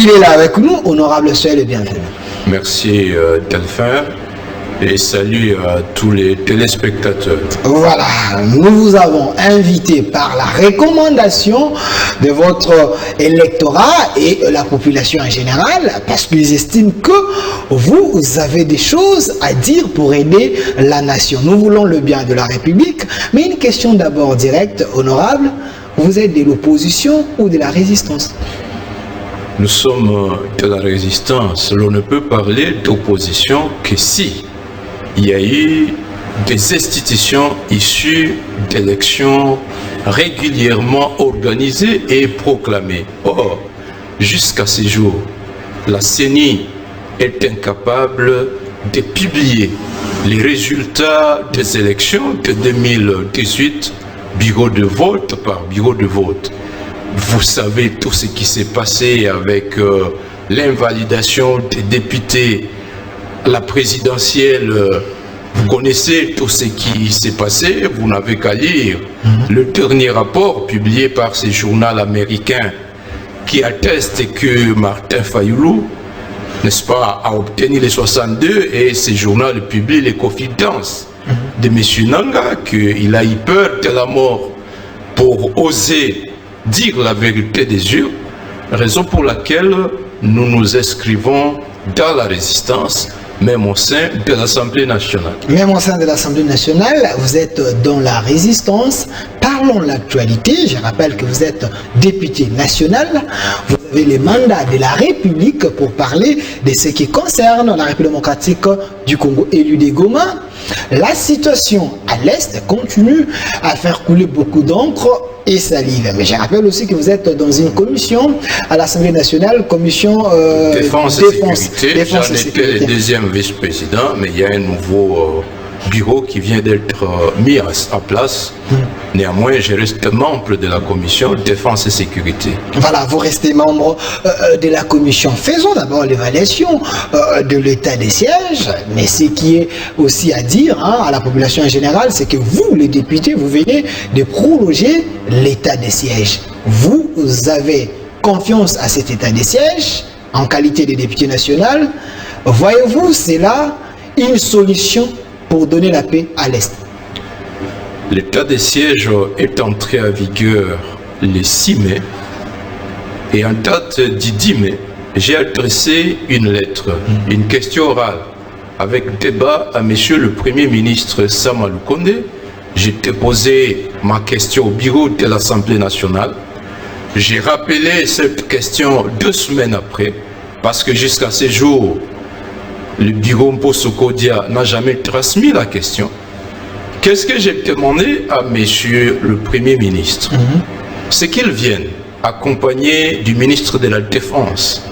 Il est là avec nous, honorable, soyez le bienvenu. Merci Delphin et salut à tous les téléspectateurs. Voilà, nous vous avons invité par la recommandation de votre électorat et la population en général parce qu'ils estiment que vous avez des choses à dire pour aider la nation. Nous voulons le bien de la République, mais une question d'abord directe, honorable, vous êtes de l'opposition ou de la résistance? Nous sommes de la résistance. L'on ne peut parler d'opposition que si il y a eu des institutions issues d'élections régulièrement organisées et proclamées. Or, jusqu'à ce jour, la CENI est incapable de publier les résultats des élections de 2018, bureau de vote par bureau de vote. Vous savez tout ce qui s'est passé avec l'invalidation des députés à la présidentielle. Vous connaissez tout ce qui s'est passé, vous n'avez qu'à lire le dernier rapport publié par ce journal américain qui atteste que Martin Fayoulou, n'est-ce pas, a obtenu les 62 et ce journal publie les confidences de M. Nanga qu'il a eu peur de la mort pour oser dire la vérité des yeux, raison pour laquelle nous nous inscrivons dans la résistance, même au sein de l'Assemblée nationale. Même au sein de l'Assemblée nationale, vous êtes dans la résistance. Parlons de l'actualité. Je rappelle que vous êtes député national. Vous avez les mandats de la République pour parler de ce qui concerne la République démocratique du Congo élue des Goma. La situation à l'Est continue à faire couler beaucoup d'encre et salive. Mais je rappelle aussi que vous êtes dans une commission à l'Assemblée nationale, commission défense et sécurité. J'en étais le deuxième vice-président, mais il y a un nouveau bureau qui vient d'être mis en place. Néanmoins, je reste membre de la commission défense et sécurité. Voilà, vous restez membre de la commission. Faisons d'abord l'évaluation de l'état des sièges, mais ce qui est aussi à dire à la population en général, c'est que vous, les députés, vous venez de prolonger l'état des sièges. Vous avez confiance à cet état des sièges en qualité de député national. Voyez-vous, c'est là une solution pour donner la paix à l'Est? L'état des sièges est entré en vigueur le 6 mai et en date du 10 mai, j'ai adressé une lettre, une question orale avec débat à monsieur le Premier ministre Sama Lukonde. J'ai déposé ma question au bureau de l'Assemblée nationale. J'ai rappelé cette question 2 semaines après parce que jusqu'à ce jour, le bureau Mposokodia n'a jamais transmis la question. Qu'est-ce que j'ai demandé à monsieur le Premier ministre? C'est qu'il vienne accompagné du ministre de la Défense,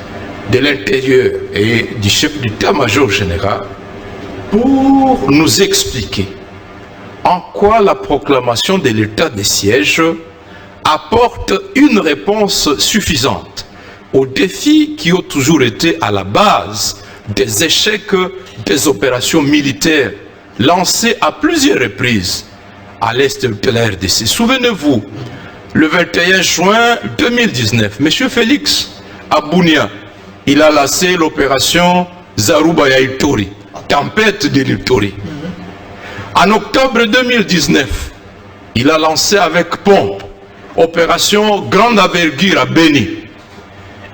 de l'Intérieur et du chef d'état-major général pour nous expliquer en quoi la proclamation de l'état des sièges apporte une réponse suffisante aux défis qui ont toujours été à la base des échecs des opérations militaires lancées à plusieurs reprises à l'est de la RDC. Souvenez-vous, le 21 juin 2019, M. Félix Abounia, il a lancé l'opération Zarouba Ituri, tempête de l'Ituri. En octobre 2019, il a lancé avec pompe opération grande envergure à Beni.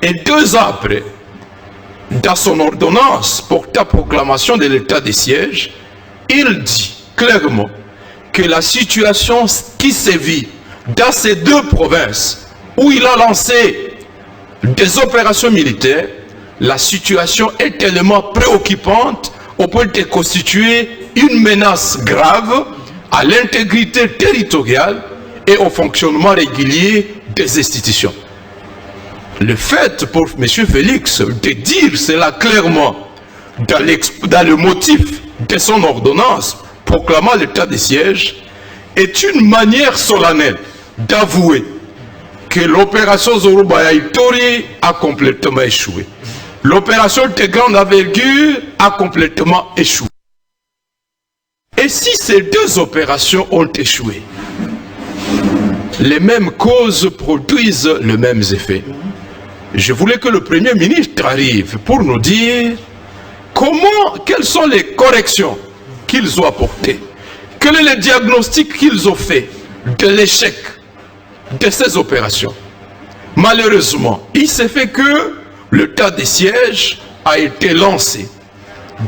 Et 2 ans après, dans son ordonnance portant proclamation de l'état des sièges, il dit clairement que la situation qui sévit dans ces 2 provinces où il a lancé des opérations militaires, la situation est tellement préoccupante au point de constituer une menace grave à l'intégrité territoriale et au fonctionnement régulier des institutions. Le fait pour M. Félix de dire cela clairement dans le motif de son ordonnance proclamant l'état des sièges est une manière solennelle d'avouer que l'opération Zoruba Ituri a complètement échoué. L'opération de grande envergure a complètement échoué. Et si ces 2 opérations ont échoué, les mêmes causes produisent les mêmes effets. je voulais que le Premier ministre arrive pour nous dire quelles sont les corrections qu'ils ont apportées, quel est le diagnostic qu'ils ont fait de l'échec de ces opérations. Malheureusement, il s'est fait que l'état de siège a été lancé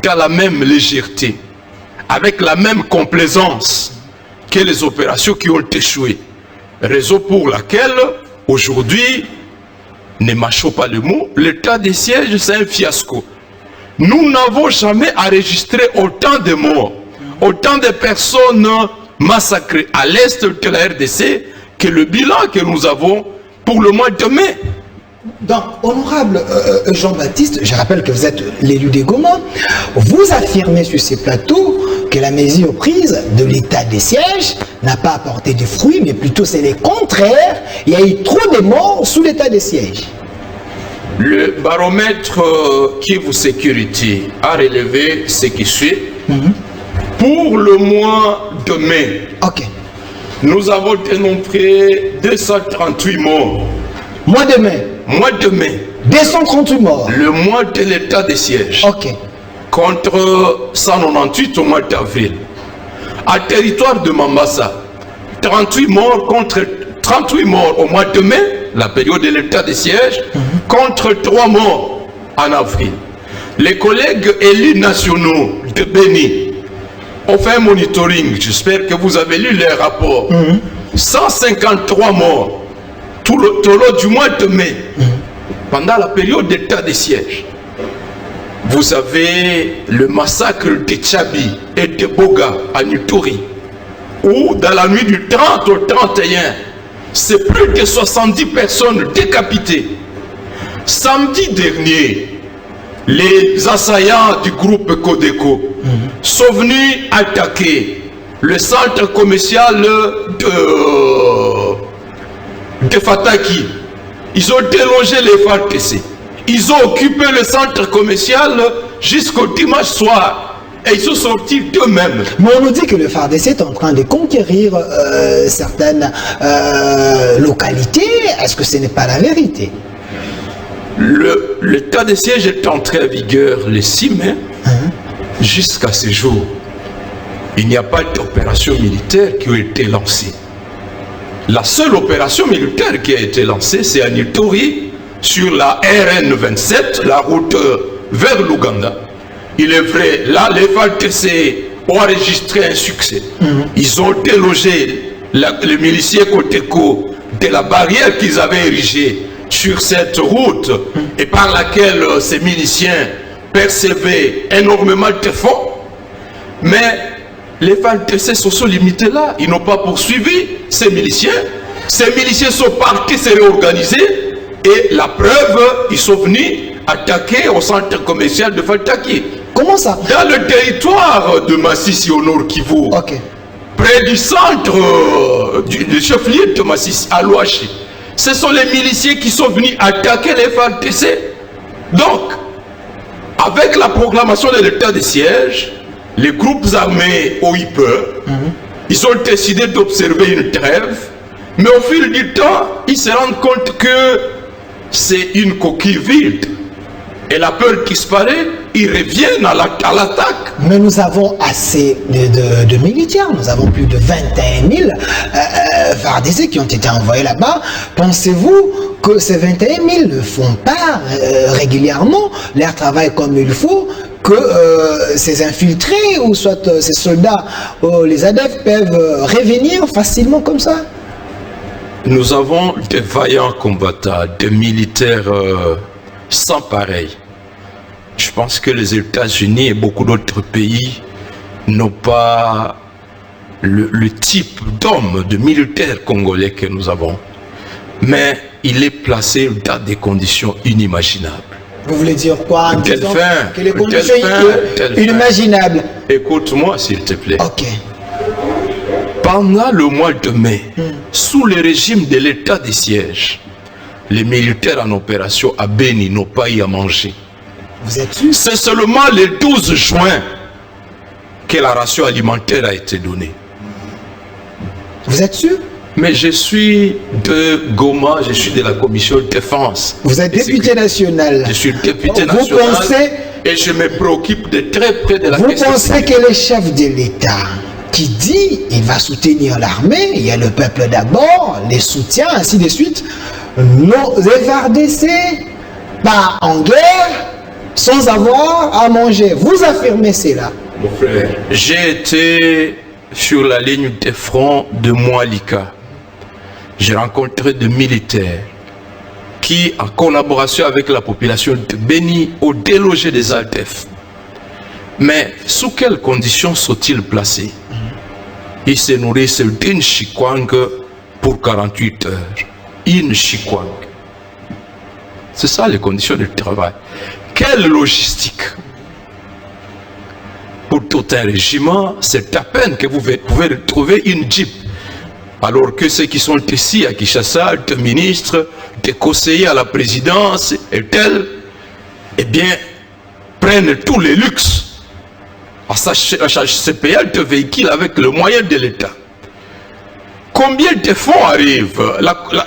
dans la même légèreté, avec la même complaisance que les opérations qui ont échoué. Raison pour laquelle, aujourd'hui, ne mâchons pas le mot, l'état de siège, c'est un fiasco. Nous n'avons jamais enregistré autant de morts, autant de personnes massacrées à l'est de la RDC que le bilan que nous avons pour le mois de mai. Donc, honorable Jean-Baptiste, je rappelle que vous êtes l'élu des Goma, vous affirmez sur ces plateaux que la mesure prise de l'état des sièges n'a pas apporté de fruits, mais plutôt c'est le contraire. Il y a eu trop de morts sous l'état des sièges. Le baromètre Kivu Security a relevé ce qui suit. Pour le mois de mai, nous avons dénombré 238 morts. Mois de mai. Mois de mai. 238 morts. Le mois de l'état des sièges. Contre 198 au mois d'avril. À territoire de Mambasa, 38 morts contre 38 morts au mois de mai, la période de l'état des sièges, contre 3 morts en avril. Les collègues élus nationaux de Béni ont fait un monitoring. J'espère que vous avez lu les rapports. 153 morts tout le long du mois de mai, pendant la période d'état des sièges. Vous avez le massacre de Tchabi et de Boga à Nuturi, où dans la nuit du 30 au 31, c'est plus de 70 personnes décapitées. Samedi dernier, les assaillants du groupe Codeco sont venus attaquer le centre commercial de Fataki. Ils ont délogé les FARDC. Ils ont occupé le centre commercial jusqu'au dimanche soir. Et ils sont sortis d'eux-mêmes. Mais on nous dit que le FARDC est en train de conquérir certaines localités. Est-ce que ce n'est pas la vérité? L'état de siège est entré en vigueur le 6 mai. Jusqu'à ce jour, il n'y a pas d'opération militaire qui a été lancée. La seule opération militaire qui a été lancée, c'est à Nituri, sur la RN 27, la route vers l'Ouganda. Il est vrai, là, les FARDC ont enregistré un succès. Ils ont délogé les miliciens Coteco de la barrière qu'ils avaient érigée sur cette route et par laquelle ces miliciens percevaient énormément de fonds. Mais les FARDC se sont limités là. Ils n'ont pas poursuivi ces miliciens. Ces miliciens sont partis se réorganiser et la preuve, ils sont venus attaquer au centre commercial de Fataki. Comment ça? Dans le territoire de Massissi au nord Kivu, près du centre du chef-lieu de Massissi à Louachi. Ce sont les miliciens qui sont venus attaquer les FARDC. Donc, avec la proclamation de l'état de siège, les groupes armés ont eu peur. Ils ont décidé d'observer une trêve. Mais au fil du temps, ils se rendent compte que c'est une coquille vide. Et la peur disparaît, ils reviennent à l'attaque. Mais nous avons assez de militaires. Nous avons plus de 21 000 FARDC qui ont été envoyés là-bas. Pensez-vous que ces 21 000 ne font pas régulièrement leur travail comme il faut, que ces infiltrés ou soit ces soldats, les ADF peuvent revenir facilement comme ça? Nous avons des vaillants combattants, des militaires sans pareil. Je pense que les États-Unis et beaucoup d'autres pays n'ont pas le type d'hommes, de militaires congolais que nous avons. Mais il est placé dans des conditions inimaginables. Vous voulez dire quoi en disant que les conditions inimaginables? Écoute-moi s'il te plaît. Pendant le mois de mai, sous le régime de l'état de siège, les militaires en opération à Béni n'ont pas eu à manger. Vous êtes sûr? C'est seulement le 12 juin que la ration alimentaire a été donnée. Vous êtes sûr? Mais je suis de Goma, je suis de la commission de défense. Vous êtes député national. Je suis député vous national pensez, et je me préoccupe de très près de la question. Vous pensez que le chef de l'État qui dit il va soutenir l'armée, il y a le peuple d'abord, les soutiens, ainsi de suite, nos FARDC part en guerre sans avoir à manger. Vous affirmez cela? Mon frère, j'ai été sur la ligne de front de Moalika. J'ai rencontré des militaires qui, en collaboration avec la population de Béni, ont délogé des ADF. Mais sous quelles conditions sont-ils placés? Ils se nourrissent d'une chikwang pour 48 heures. Une chikwang. C'est ça les conditions de travail. Quelle logistique? Pour tout un régiment, c'est à peine que vous pouvez retrouver une jeep. Alors que ceux qui sont ici à Kinshasa, des ministres, des conseillers à la présidence et tels, eh bien, prennent tous les luxes à se payer de véhicules avec le moyen de l'État. Combien de fonds arrivent?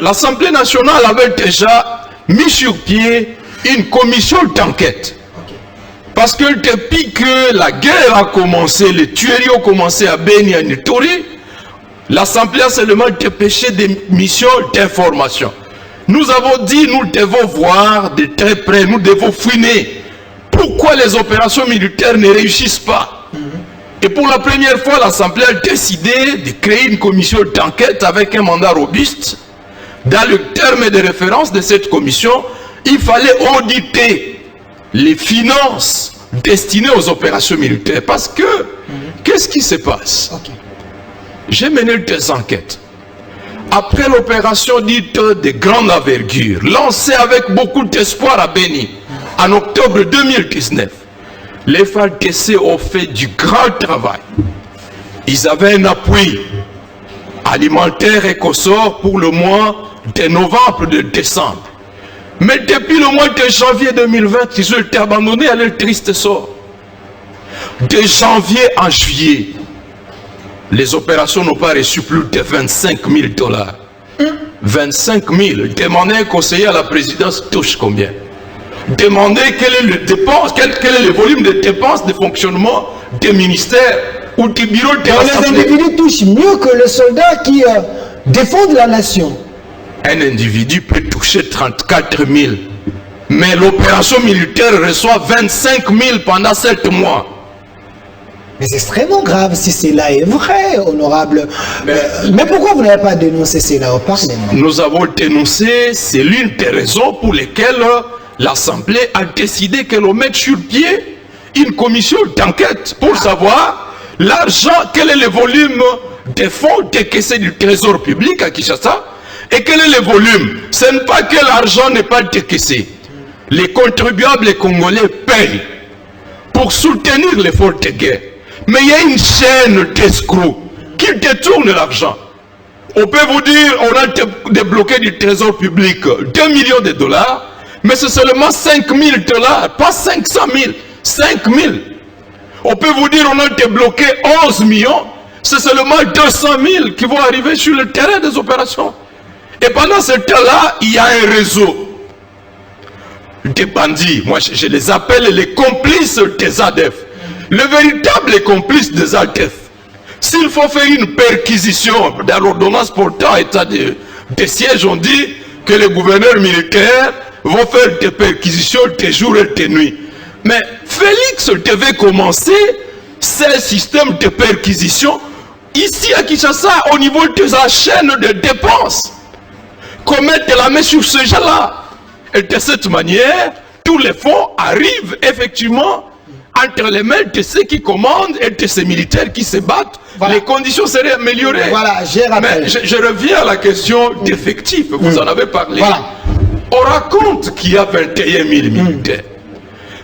L'Assemblée nationale avait déjà mis sur pied une commission d'enquête. Parce que depuis que la guerre a commencé, les tueries ont commencé à Béni et à Nitori, l'Assemblée a seulement dépêché des missions d'information. Nous avons dit, nous devons voir de très près, nous devons fouiner. Pourquoi les opérations militaires ne réussissent pas? Et pour la première fois, l'Assemblée a décidé de créer une commission d'enquête avec un mandat robuste. Dans le terme de référence de cette commission, il fallait auditer les finances destinées aux opérations militaires. Parce que, qu'est-ce qui se passe? J'ai mené des enquêtes. Après l'opération dite de grande envergure, lancée avec beaucoup d'espoir à Béni, en octobre 2019, les FARDC ont fait du grand travail. Ils avaient un appui alimentaire et consort pour le mois de novembre, de décembre. Mais depuis le mois de janvier 2020, ils ont été abandonnés à leur triste sort. De janvier à juillet, les opérations n'ont pas reçu plus de 25 000 dollars. 25 000. Demandez un conseiller à la présidence touche combien? Demandez quel est le dépense, quel est le volume de dépenses de fonctionnement des ministères ou du bureau de l'Assemblée. Les individus touchent mieux que les soldats qui défendent la nation. Un individu peut toucher 34 000, mais l'opération militaire reçoit 25 000 pendant 7 mois. Mais c'est extrêmement grave si cela est vrai, honorable. Mais pourquoi vous n'avez pas dénoncé cela au Parlement? Nous avons dénoncé, c'est l'une des raisons pour lesquelles l'Assemblée a décidé qu'elle mette sur pied une commission d'enquête pour savoir l'argent, quel est le volume des fonds décaissés du trésor public à Kinshasa et quel est le volume. Ce n'est pas que l'argent n'est pas décaissé. Les contribuables congolais payent pour soutenir l'effort de guerre. Mais il y a une chaîne d'escrocs qui détourne l'argent. On peut vous dire, on a débloqué du trésor public 2 millions de dollars, mais c'est seulement 5 000 dollars, pas 500 000, 5 000. On peut vous dire, on a débloqué 11 millions, c'est seulement 200 000 qui vont arriver sur le terrain des opérations. Et pendant ce temps-là, il y a un réseau de bandits. Moi, je les appelle les complices des ADF. Le véritable complice des ADF. S'il faut faire une perquisition dans l'ordonnance portant état de siège, on dit que les gouverneurs militaires vont faire des perquisitions de jour et de nuit. Mais Félix devait commencer ce système de perquisition ici à Kinshasa au niveau de sa chaîne de dépenses. Qu'on mette la main sur ce gens-là. Et de cette manière, tous les fonds arrivent effectivement entre les mains de ceux qui commandent et de ces militaires qui se battent. Voilà. Les conditions seraient améliorées. Voilà, mais je reviens à la question d'effectifs. Vous en avez parlé. Voilà. On raconte qu'il y a 21 000 militaires.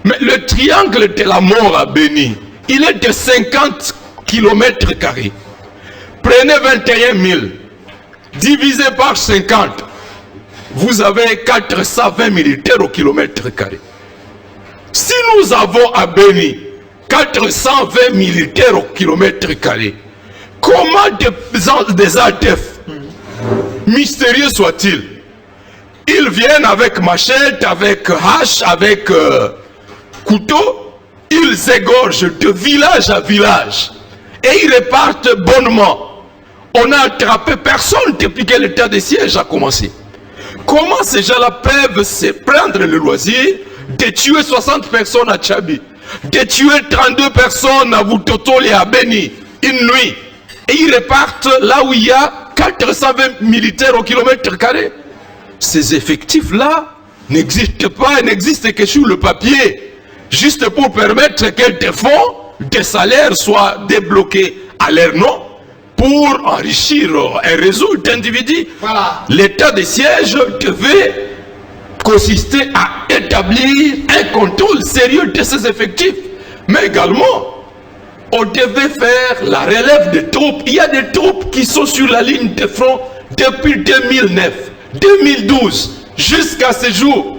Mais le triangle de la mort à Béni, il est de 50 km². Prenez 21 000, divisé par 50. Vous avez 420 militaires au kilomètre². Si nous avons à Béni 420 militaires au kilomètre², comment des ADF mystérieux soit-il, ils viennent avec machette, avec hache, avec couteau, ils égorgent de village à village et ils repartent bonnement. On n'a attrapé personne depuis que l'état de siège a commencé. Comment ces gens-là peuvent se prendre le loisir de tuer 60 personnes à Tchabi, de tuer 32 personnes à Boutotol et à Beni, une nuit, et ils repartent là où il y a 420 militaires au kilomètre carré? Ces effectifs-là n'existent pas, n'existent que sur le papier, juste pour permettre que des fonds, des salaires soient débloqués à leur nom pour enrichir un réseau d'individus. Voilà. L'état de siège devait consister à établir un contrôle sérieux de ces effectifs, mais également on devait faire la relève des troupes. Il y a des troupes qui sont sur la ligne de front depuis 2009, 2012, jusqu'à ce jour.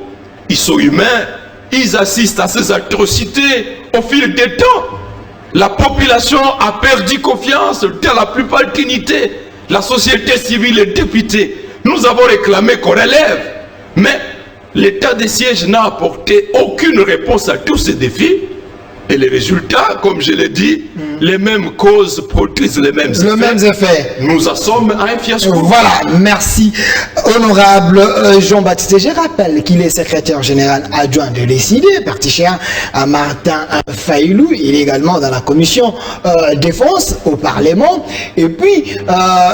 Ils sont humains, ils assistent à ces atrocités au fil des temps. La population a perdu confiance dans la plupart d'unités. La société civile, les députés, nous avons réclamé qu'on relève, mais l'état de siège n'a apporté aucune réponse à tous ces défis. Et les résultats, comme je l'ai dit, les mêmes causes produisent les mêmes effets. Nous en sommes à un fiasco. Voilà, merci honorable Jean-Baptiste. Je rappelle qu'il est secrétaire général adjoint de l'ECD, parti cher à Martin Faïlou. Il est également dans la commission défense au Parlement. Et puis,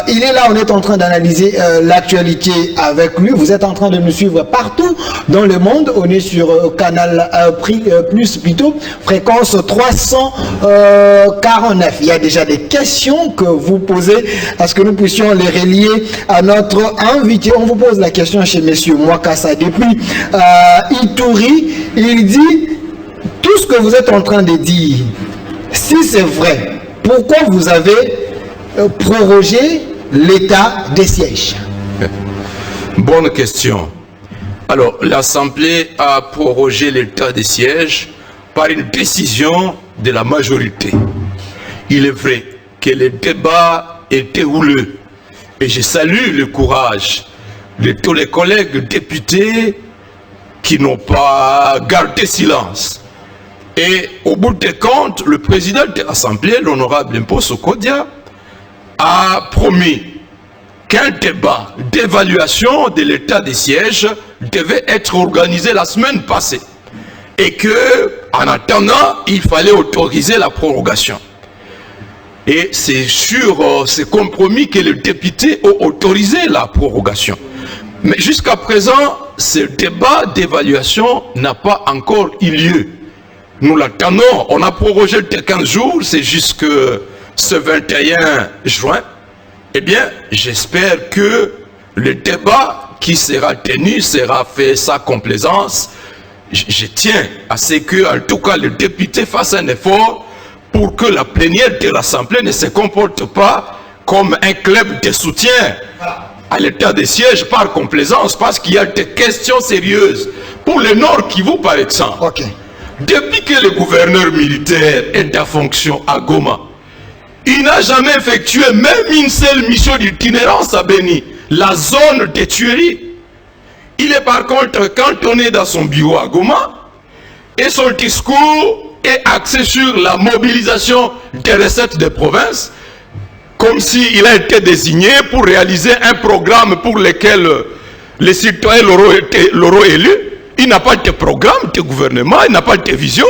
il est là, on est en train d'analyser l'actualité avec lui. Vous êtes en train de nous suivre partout dans le monde. On est sur Canal Plus plutôt, fréquence 349. Il y a déjà des questions que vous posez. Est-ce que nous puissions les relier à notre invité? On vous pose la question chez monsieur Mwakassa depuis Ituri. Il dit tout ce que vous êtes en train de dire, si c'est vrai, pourquoi vous avez prorogé l'état des sièges? Bonne question. Alors, l'Assemblée a prorogé l'état des sièges par une décision de la majorité. Il est vrai que les débats étaient houleux et je salue le courage de tous les collègues députés qui n'ont pas gardé silence. Et au bout des comptes, le président de l'Assemblée, l'honorable Mposo Kodia, a promis qu'un débat d'évaluation de l'état des sièges devait être organisé la semaine passée. Et que, en attendant, il fallait autoriser la prorogation. Et c'est sur ce compromis que les députés ont autorisé la prorogation. Mais jusqu'à présent, ce débat d'évaluation n'a pas encore eu lieu. Nous l'attendons, on a prorogé de 15 jours, c'est jusque ce 21 juin. Eh bien, j'espère que le débat qui sera tenu sera fait sans complaisance. Je tiens à ce que, en tout cas, le député fasse un effort pour que la plénière de l'Assemblée ne se comporte pas comme un club de soutien à l'état de siège par complaisance, parce qu'il y a des questions sérieuses. Pour le Nord Kivu, par exemple, depuis que le gouverneur militaire est en fonction à Goma, il n'a jamais effectué même une seule mission d'itinérance à Beni, la zone de tuerie. Il est par contre cantonné dans son bureau à Goma et son discours est axé sur la mobilisation des recettes des provinces, comme s'il a été désigné pour réaliser un programme pour lequel les citoyens l'auront élu. Il n'a pas de programme de gouvernement, il n'a pas de vision.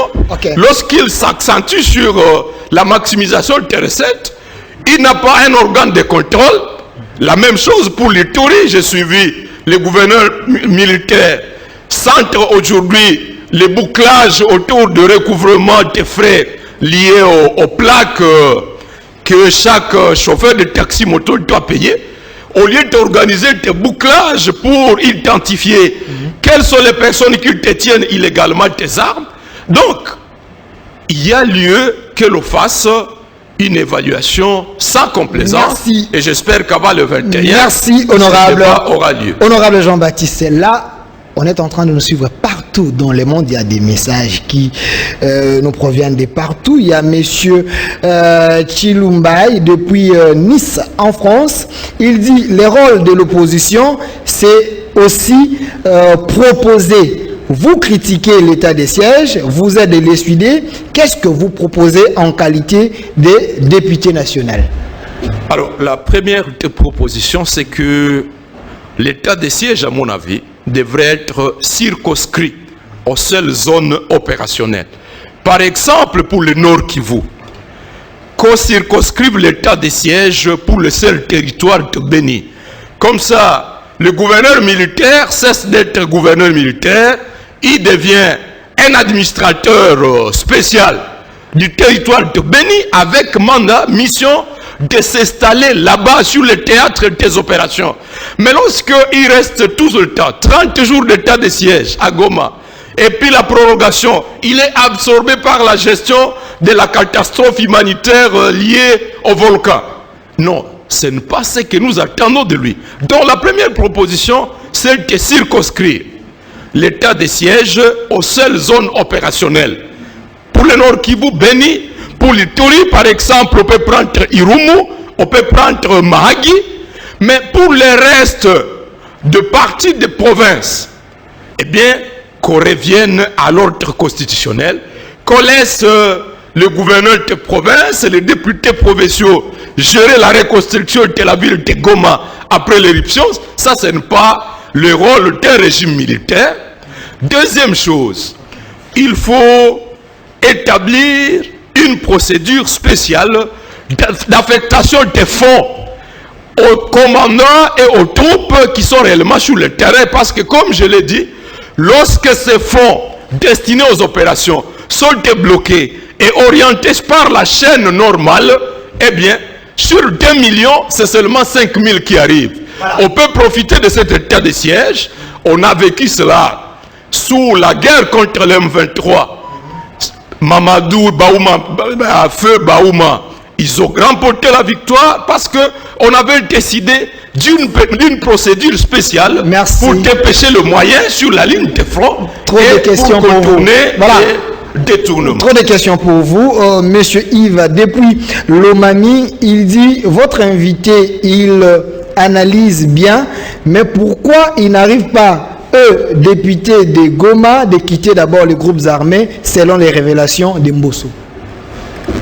Lorsqu'il s'accentue sur la maximisation des recettes, il n'a pas un organe de contrôle. La même chose pour l'Ituri. J'ai suivi le gouverneur militaire centre aujourd'hui le bouclage autour du recouvrement des frais liés aux plaques que chaque chauffeur de taxi moto doit payer, au lieu d'organiser des bouclages pour identifier quelles sont les personnes qui détiennent illégalement des armes. Donc, il y a lieu que l'on fasse une évaluation sans complaisance. Merci. Et j'espère qu'avant le 21, merci, honorable, aura lieu. Honorable Jean-Baptiste, là, on est en train de nous suivre partout partout dans le monde, il y a des messages qui nous proviennent de partout. Il y a monsieur Chilumbai depuis Nice en France. Il dit le rôle de l'opposition, c'est aussi proposer. Vous critiquez l'état des sièges, vous êtes de l'essuyer. Qu'est-ce que vous proposez en qualité de député national? Alors, la première proposition, c'est que l'état des sièges, à mon avis, devrait être circonscrit aux seules zones opérationnelles. Par exemple, pour le Nord Kivu, qu'on circonscrive l'état des sièges pour le seul territoire de Béni. Comme ça, le gouverneur militaire cesse d'être gouverneur militaire, il devient un administrateur spécial du territoire de Béni avec mandat, mission de s'installer là-bas sur le théâtre des opérations. Mais lorsqu'il reste tout le temps, 30 jours d'état de siège à Goma, et puis la prorogation, il est absorbé par la gestion de la catastrophe humanitaire liée au volcan. Non, ce n'est pas ce que nous attendons de lui. Donc la première proposition, c'est de circonscrire l'état de siège aux seules zones opérationnelles. Pour le Nord Kivu, Béni, pour l'Ituri, par exemple, on peut prendre Irumu, on peut prendre Mahagi, mais pour le reste de parties de provinces, eh bien, qu'on revienne à l'ordre constitutionnel, qu'on laisse le gouverneur de province et les députés provinciaux gérer la reconstruction de la ville de Goma après l'éruption. Ça, ce n'est pas le rôle d'un régime militaire. Deuxième chose, il faut établir une procédure spéciale d'affectation des fonds aux commandants et aux troupes qui sont réellement sur le terrain, parce que comme je l'ai dit, lorsque ces fonds destinés aux opérations sont débloqués et orientés par la chaîne normale, eh bien, sur 2 millions, c'est seulement 5 000 qui arrivent. Voilà. On peut profiter de cet état de siège. On a vécu cela sous la guerre contre l'M23. Mamadou, Baouma, Feu Baouma, ils ont remporté la victoire parce qu'on avait décidé d'une procédure spéciale. Merci. Pour dépêcher le moyen sur la ligne de front. Trop de questions pour vous. Voilà. Détournement. Trop de questions pour vous. Monsieur Yves, depuis Lomami, il dit, votre invité, il analyse bien, mais pourquoi il n'arrive pas, eux, députés de Goma, de quitter d'abord les groupes armés, selon les révélations de Mbosso?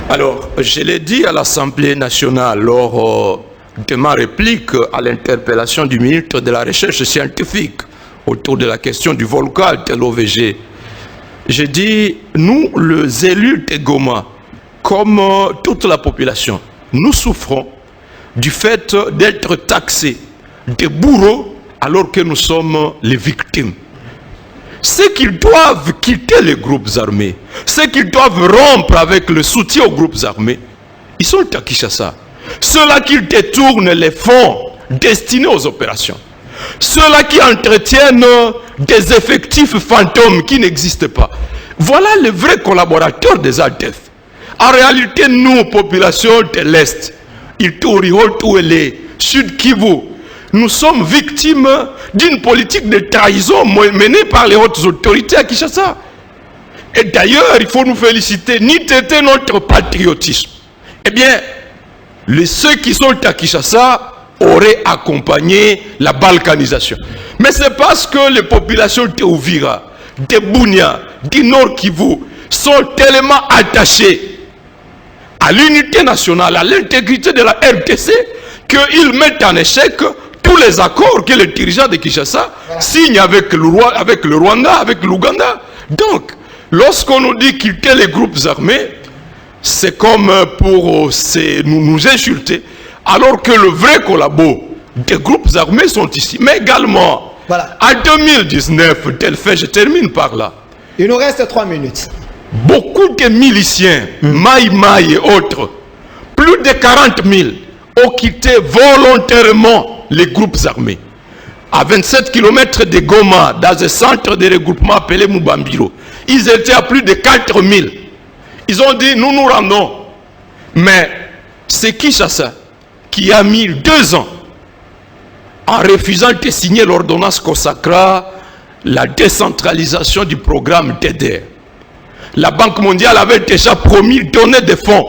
Alors, je l'ai dit à l'Assemblée nationale lors de ma réplique à l'interpellation du ministre de la Recherche scientifique autour de la question du volcan de l'OVG. J'ai dit, nous, les élus de Goma, comme toute la population, nous souffrons du fait d'être taxés de bourreaux alors que nous sommes les victimes. Ceux qui doivent quitter les groupes armés, ceux qui doivent rompre avec le soutien aux groupes armés, ils sont à Kinshasa. Ceux-là qui détournent les fonds destinés aux opérations. Ceux-là qui entretiennent des effectifs fantômes qui n'existent pas. Voilà les vrais collaborateurs des ADF. En réalité, nous, population de l'Est, Ituri, Haut-Ouélé, Sud Kivu, nous sommes victimes d'une politique de trahison menée par les hautes autorités à Kinshasa. Et d'ailleurs, il faut nous féliciter, ni têter notre patriotisme. Eh bien, ceux qui sont à Kinshasa auraient accompagné la balkanisation. Mais c'est parce que les populations de Uvira, de Bunia, du Nord Kivu sont tellement attachées à l'unité nationale, à l'intégrité de la RDC, qu'ils mettent en échec tous les accords que les dirigeants de Kinshasa signent avec le Rwanda, avec l'Ouganda. Donc, lorsqu'on nous dit quitter les groupes armés, c'est comme pour nous insulter, alors que le vrai collabo des groupes armés sont ici. Mais également, voilà. En 2019, tel fait, je termine par là. Il nous reste 3 minutes. Beaucoup de miliciens, Maï et autres, plus de 40 000, ont quitté volontairement les groupes armés. À 27 km de Goma, dans un centre de regroupement appelé Mubambiro, ils étaient à plus de 4 000. Ils ont dit, nous nous rendons. Mais c'est Kinshasa qui a mis 2 ans en refusant de signer l'ordonnance consacrant la décentralisation du programme TEDER. La Banque mondiale avait déjà promis de donner des fonds.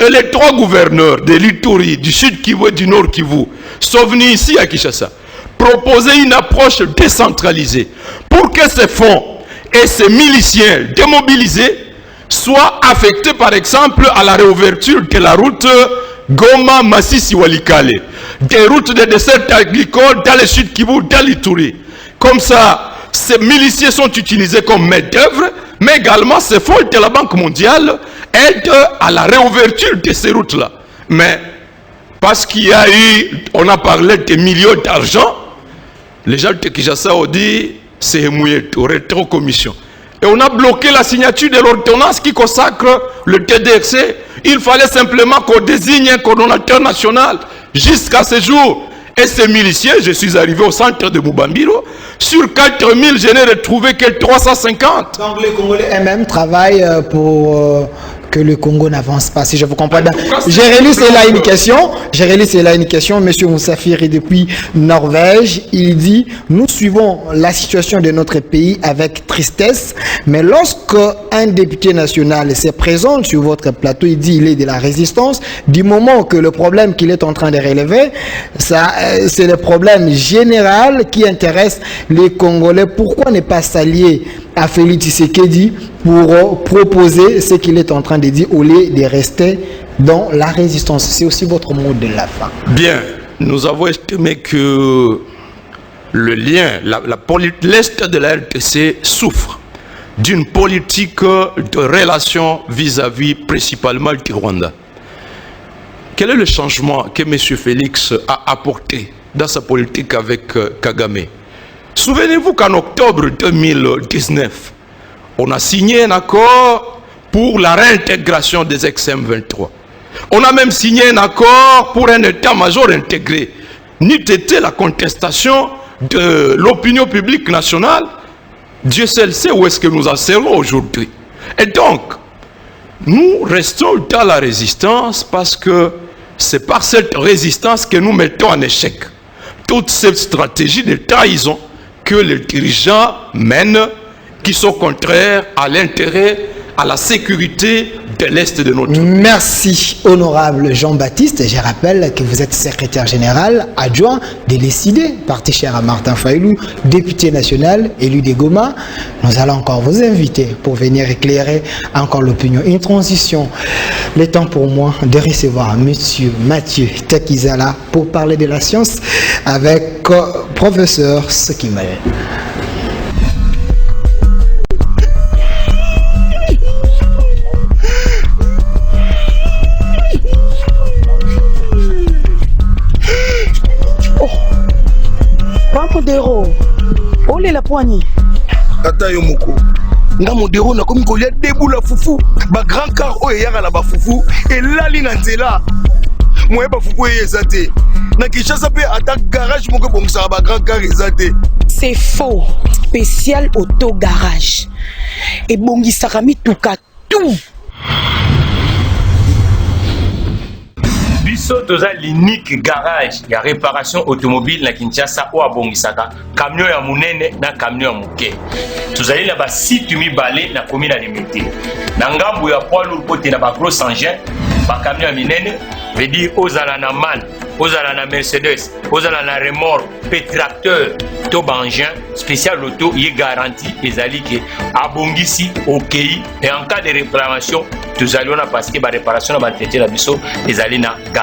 Et les 3 gouverneurs de l'Ituri, du Sud Kivu et du Nord Kivu sont venus ici à Kinshasa proposer une approche décentralisée pour que ces fonds et ces miliciens démobilisés soient affectés par exemple à la réouverture de la route Goma-Massissi-Walikale, des routes de dessert agricole dans le Sud Kivu, dans l'Ituri. Comme ça, ces miliciens sont utilisés comme main-d'œuvre, mais également ces fonds de la Banque mondiale aident à la réouverture de ces routes-là. Mais parce qu'il y a eu, on a parlé de millions d'argent, les gens de Kinshasa ont dit c'est mouillé, rétro-commission. Et on a bloqué la signature de l'ordonnance qui consacre le TDRC. Il fallait simplement qu'on désigne un coordonnateur national jusqu'à ce jour. Et ces miliciens, je suis arrivé au centre de Mubambiro, sur 4000, je n'ai retrouvé que 350. Donc les Congolais eux-mêmes travaillent pour que le Congo n'avance pas, si je vous comprends bien. J'ai relu, c'est là une question, monsieur Moussafiri depuis Norvège, il dit, nous suivons la situation de notre pays avec tristesse, mais lorsque un député national se présente sur votre plateau, il dit il est de la résistance, du moment que le problème qu'il est en train de relever, c'est le problème général qui intéresse les Congolais. Pourquoi ne pas s'allier à Félix Tshisekedi pour proposer ce qu'il est en train de dire au lieu de rester dans la résistance? C'est aussi votre mot de la fin. Bien, nous avons estimé que le lien, l'Est de la RDC souffre d'une politique de relations vis-à-vis principalement du Rwanda. Quel est le changement que M. Félix a apporté dans sa politique avec Kagame? Souvenez-vous qu'en octobre 2019, on a signé un accord pour la réintégration des ex-M23. On a même signé un accord pour un état-major intégré. N'eût été la contestation de l'opinion publique nationale, Dieu seul sait où est-ce que nous en serons aujourd'hui. Et donc, nous restons dans la résistance parce que c'est par cette résistance que nous mettons en échec toute cette stratégie de trahison que les dirigeants mènent, qui sont contraires à l'intérêt, à la sécurité de l'Est de notre pays. Merci, honorable Jean-Baptiste. Je rappelle que vous êtes secrétaire général adjoint de l'ECID, parti cher à Martin Fayoulou, député national, élu de Goma. Nous allons encore vous inviter pour venir éclairer encore l'opinion. Une transition. Le temps pour moi de recevoir M. Mathieu Takizala pour parler de la science avec professeur Sekimel. Modero, ole la poignée. Tata Yomoko. Nga modero na komi ko ya debu la fufu, ba grand car o ya la ba fufu et la lina nzela. Moye ba fufu ezate. Na Kinshasa pe attaque garage moko bongisa ba grand car ezate. C'est faux. Spécial auto garage. Et bongisa kami tuka tout. Biso toza l'unique garage ya réparation automobile na Kinshasa o abongisaka camion ya munene na camion ya muke. Tozali na ba site mibale na commune limité. Na ngambu ya poids lourd côté na ba gros engin, ba camion ya minene, veut dire ozala na MAN, ozala na Mercedes, ozala na remorque, pe tracteur, to ba engin spécial auto y garantie ezali ke abongisi okei et en cas de réclamation tozali na parce que ba réparation na ba entretien na biso ezali na garantie.